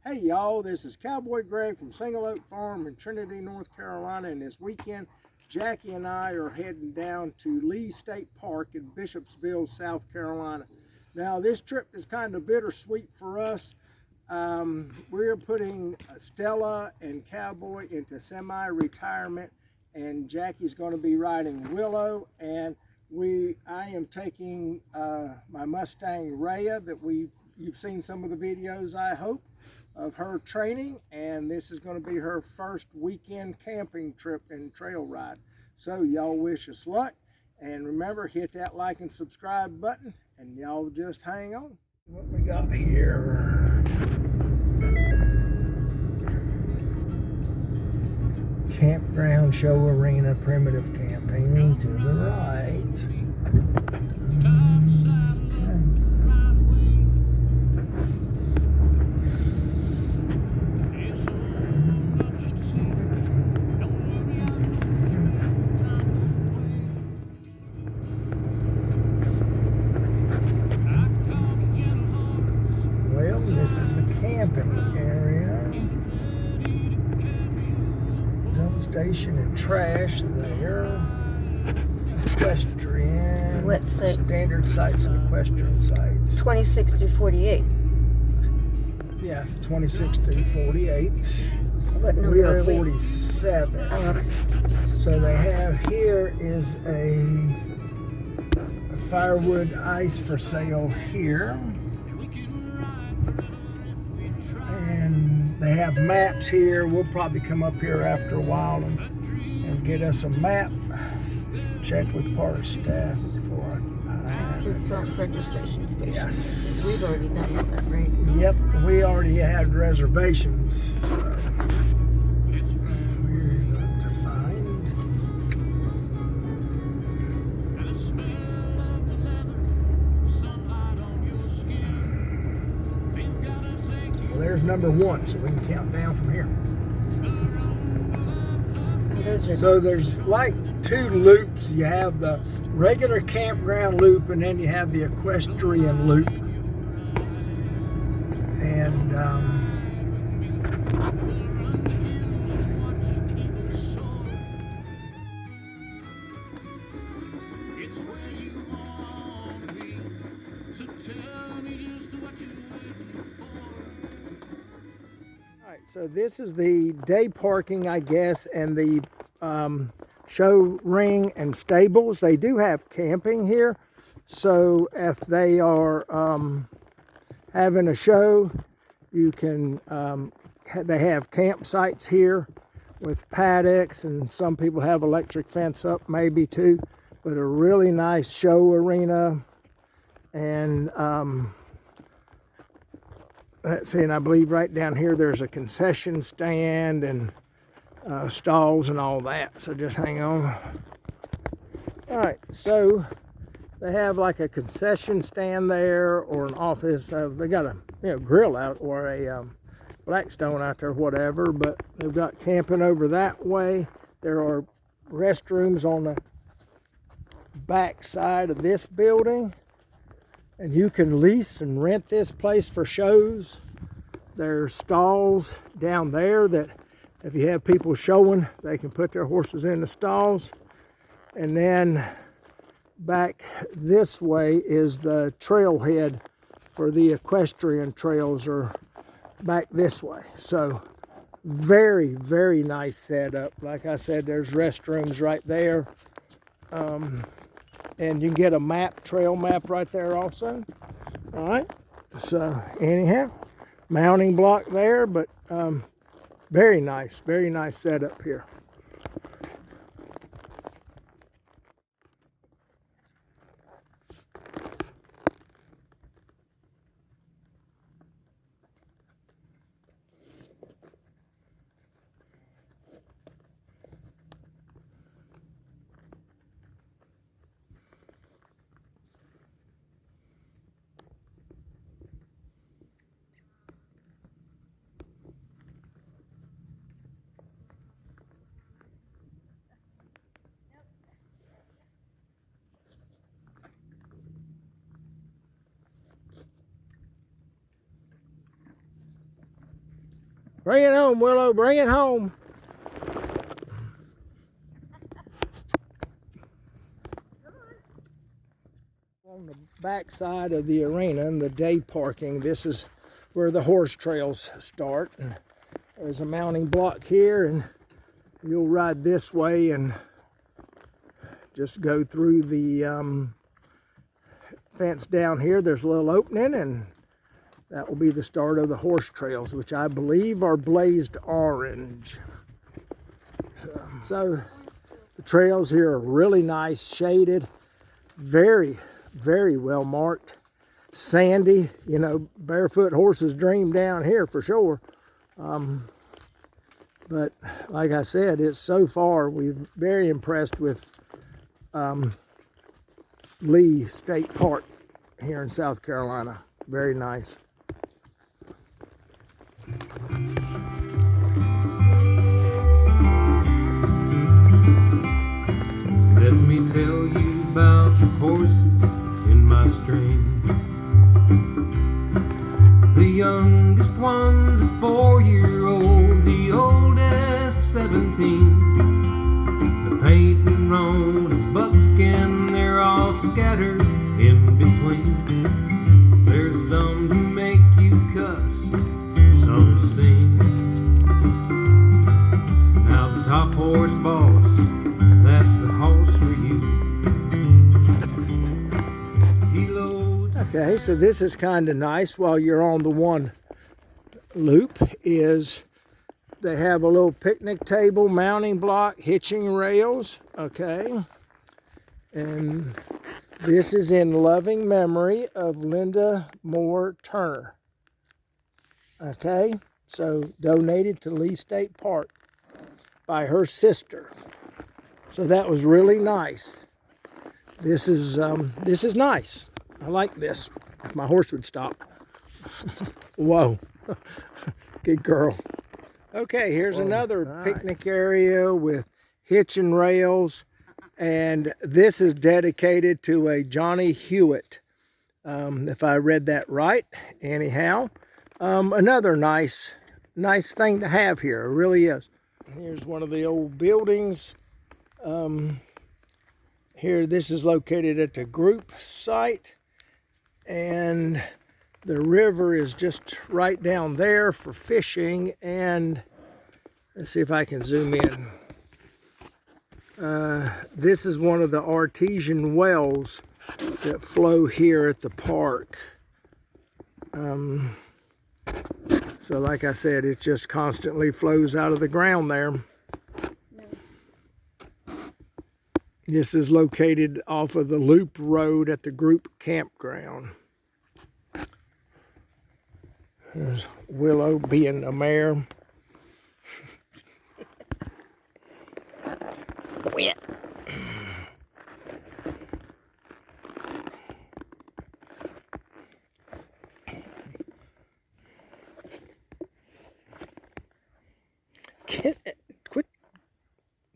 Hey y'all, this is Cowboy Greg from Single Oak Farm in Trinity, North Carolina, and this weekend Jackie and I are heading down to Lee State Park in Bishopville, South Carolina. Now this trip is kind of bittersweet for us. We're putting Stella and Cowboy into semi-retirement, and Jackie's going to be riding Willow, and I am taking my Mustang Rhea that you've seen some of the videos, I hope, of her training, and this is going to be her first weekend camping trip and trail ride. So y'all wish us luck, and remember, hit that like and subscribe button, and y'all just hang on. What we got here? Campground Show Arena Primitive Camping to the right. Well, this is the camping area. Dump station and trash there. Equestrian. What site? Standard sites and equestrian sites. 26 through 48. Yeah, 26 through 48. What number We are are we? 47. Oh, So they have here is a firewood ice for sale here. And they have maps here. We'll probably come up here after a while and get us a map. Check with park staff before I it's the self-registration station. Yes. We've already done all that, right? Yep, we already had reservations. So we're going to find. Well, there's number 1, so we can count down from here. Oh, those are So there's like 2 loops. You have the regular campground loop, and then you have the equestrian loop. And all right, so this is the day parking, I guess, and the show ring and stables. They do have camping here, so if they are having a show, you can they have campsites here with paddocks, and some people have electric fence up maybe too, but a really nice show arena. And let's see, and I believe right down here there's a concession stand and stalls and all that, so just hang on. All right, so they have like a concession stand there, or an office. They got a grill out, or a Blackstone out there, whatever, but they've got camping over that way. There are restrooms on the back side of this building, and you can lease and rent this place for shows. There's stalls down there that if you have people showing, they can put their horses in the stalls. And then back this way is the trailhead for the equestrian trails, are back this way. So very, very nice setup. Like I said, there's restrooms right there. And you can get a trail map right there also. All right, so anyhow, mounting block there, but very nice setup here. Bring it home, Willow, bring it home. On the back side of the arena and the day parking, this is where the horse trails start. And there's a mounting block here, and you'll ride this way and just go through the fence down here. There's a little opening, and that will be the start of the horse trails, which I believe are blazed orange. So the trails here are really nice, shaded, very, very well marked. Sandy, you know, barefoot horses dream down here for sure. But like I said, it's so far, we're very impressed with Lee State Park here in South Carolina. Very nice. Let me tell you about the horses in my string. The youngest one's a 4-year-old, the oldest 17. The paint and roan and buckskin, they're all scattered in between. There's some to make you cuss, some to sing. Now the top horse boss, that's the horse for you. He loads. Okay, so this is kind of nice while you're on the one loop. Is they have a little picnic table, mounting block, hitching rails. Okay, and this is in loving memory of Linda Moore Turner. Okay, so donated to Lee State Park by her sister. So that was really nice. This is nice. I like this. If my horse would stop. Whoa, good girl. Okay, here's another picnic area with hitch and rails, and this is dedicated to a Johnny Hewitt, if I read that right. Anyhow, another nice thing to have here. It really is. Here's one of the old buildings. Here, this is located at the group site, and the river is just right down there for fishing. And let's see if I can zoom in. This is one of the artesian wells that flow here at the park. So like I said, it just constantly flows out of the ground there. This is located off of the loop road at the group campground. There's Willow being a mare. Quit.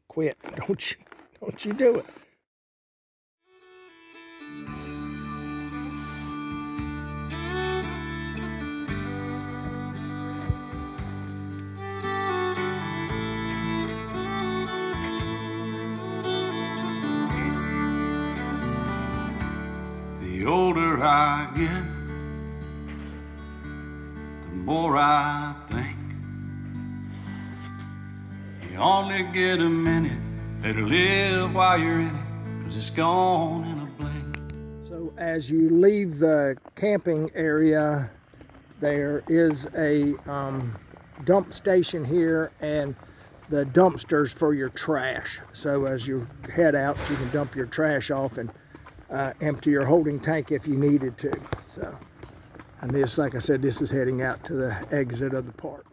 Quit. Don't you do it. The older I get, the more I think you only get a minute. Better live while you're in it, 'cause it's gone in a blink. So as you leave the camping area, there is a dump station here and the dumpsters for your trash. So as you head out, you can dump your trash off and empty your holding tank if you needed to. So, and this, like I said, this is heading out to the exit of the park.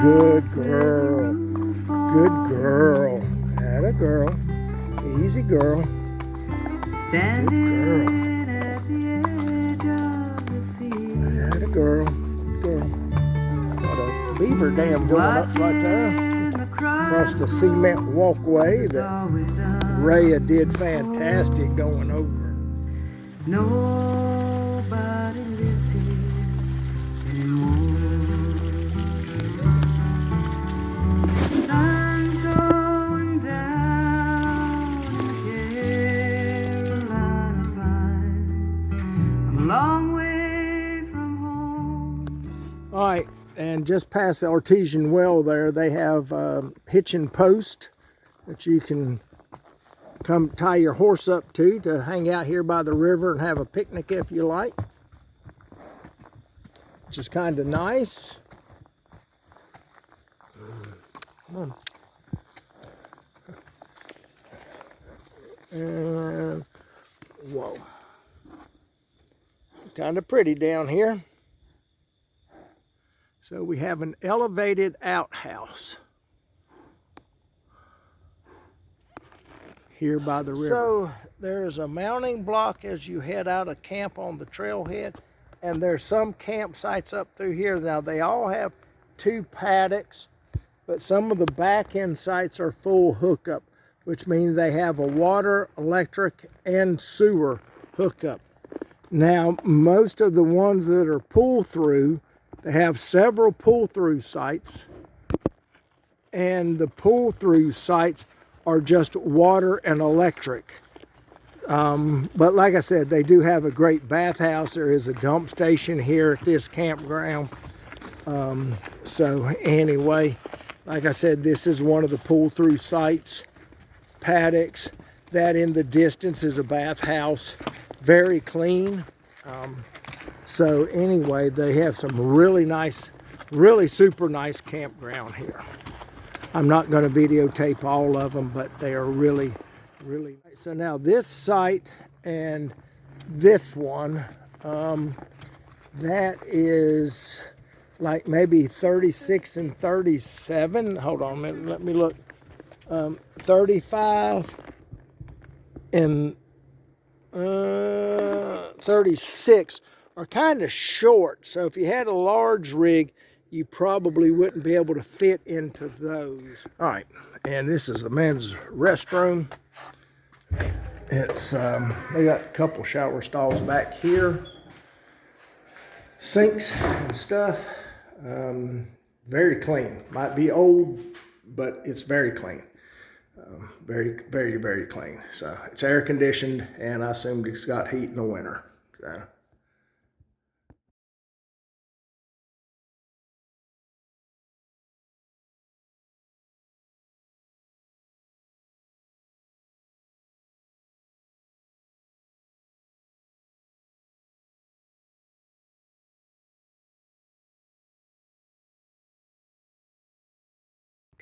Good girl. Good girl. Atta girl. Easy girl. Good girl. Atta girl. Good girl. Got a beaver dam going up right there. Across the cement walkway that Rhea did fantastic going over. Nobody lives here anymore. Sun's going down in the Carolina pines. I'm a long way from home. All right, and just past the artesian well there, they have hitching post that you can come tie your horse up to hang out here by the river and have a picnic if you like, which is kind of nice. Come on. And whoa, kind of pretty down here. So we have an elevated outhouse here by the river. So there's a mounting block as you head out of camp on the trailhead, and there's some campsites up through here. Now they all have 2 paddocks, but some of the back end sites are full hookup, which means they have a water, electric, and sewer hookup. Now most of the ones that are pull through, they have several pull-through sites, and the pull-through sites are just water and electric. But like I said, they do have a great bathhouse. There is a dump station here at this campground. So anyway, like I said, this is one of the pull-through sites, paddocks. That in the distance is a bathhouse, very clean. So anyway, they have some really nice, really super nice campground here. I'm not going to videotape all of them, but they are really, really nice. So now this site and this one, that is like maybe 36 and 37. Hold on a minute, let me look. 35 and 36 are kind of short. So if you had a large rig, you probably wouldn't be able to fit into those. All right, and this is the men's restroom. It's they got a couple shower stalls back here, sinks and stuff. Very clean. Might be old, but it's very clean. Very, very, very clean. So it's air conditioned, and I assumed it's got heat in the winter. So.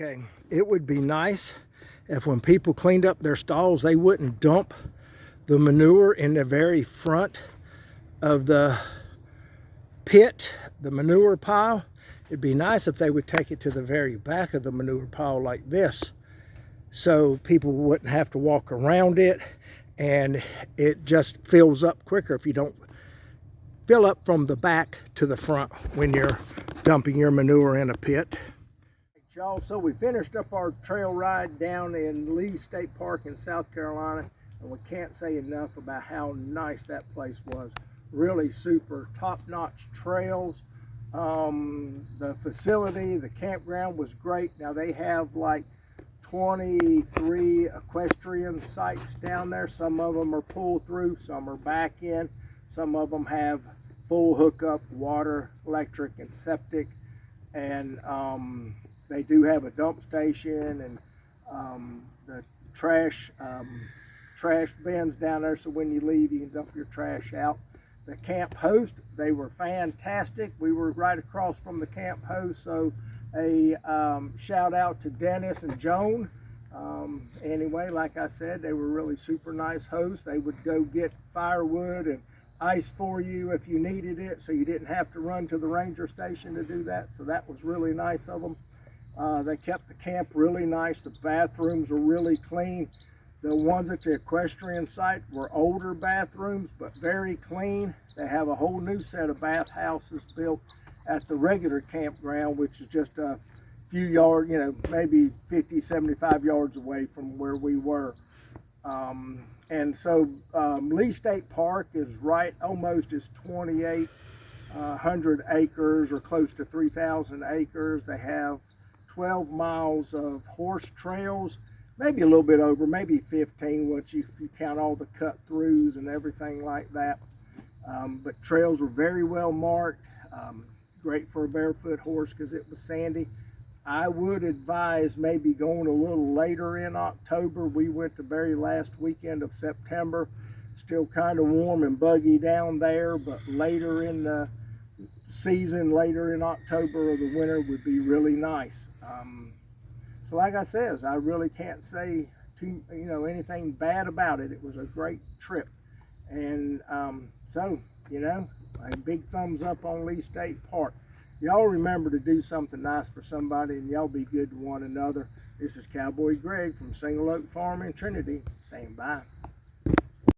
Okay, it would be nice if when people cleaned up their stalls, they wouldn't dump the manure in the very front of the pit, the manure pile. It'd be nice if they would take it to the very back of the manure pile like this, so people wouldn't have to walk around it, and it just fills up quicker if you don't fill up from the back to the front when you're dumping your manure in a pit. Y'all, so we finished up our trail ride down in Lee State Park in South Carolina, and we can't say enough about how nice that place was. Really super top-notch trails. The facility, the campground was great. Now they have like 23 equestrian sites down there. Some of them are pull through, some are back in, some of them have full hookup, water, electric, and septic, and they do have a dump station and the trash bins down there, so when you leave you can dump your trash out. The camp host, they were fantastic. We were right across from the camp host, so a shout out to Dennis and Joan. Anyway, like I said, they were really super nice hosts. They would go get firewood and ice for you if you needed it, so you didn't have to run to the ranger station to do that. So that was really nice of them. They kept the camp really nice. The bathrooms were really clean. The ones at the equestrian site were older bathrooms, but very clean. They have a whole new set of bathhouses built at the regular campground, which is just a few yards, maybe 50, 75 yards away from where we were. And so Lee State Park is right, almost is 2,800 acres or close to 3,000 acres. They have 12 miles of horse trails, maybe a little bit over, maybe 15 once if you count all the cut throughs and everything like that. But trails were very well marked, great for a barefoot horse because it was sandy. I would advise maybe going a little later in October. We went the very last weekend of September. Still kind of warm and buggy down there, but later in the season, later in October or the winter would be really nice. So like I says, I really can't say anything bad about it. It was a great trip. And so, a big thumbs up on Lee State Park. Y'all remember to do something nice for somebody, and y'all be good to one another. This is Cowboy Greg from Single Oak Farm in Trinity saying bye.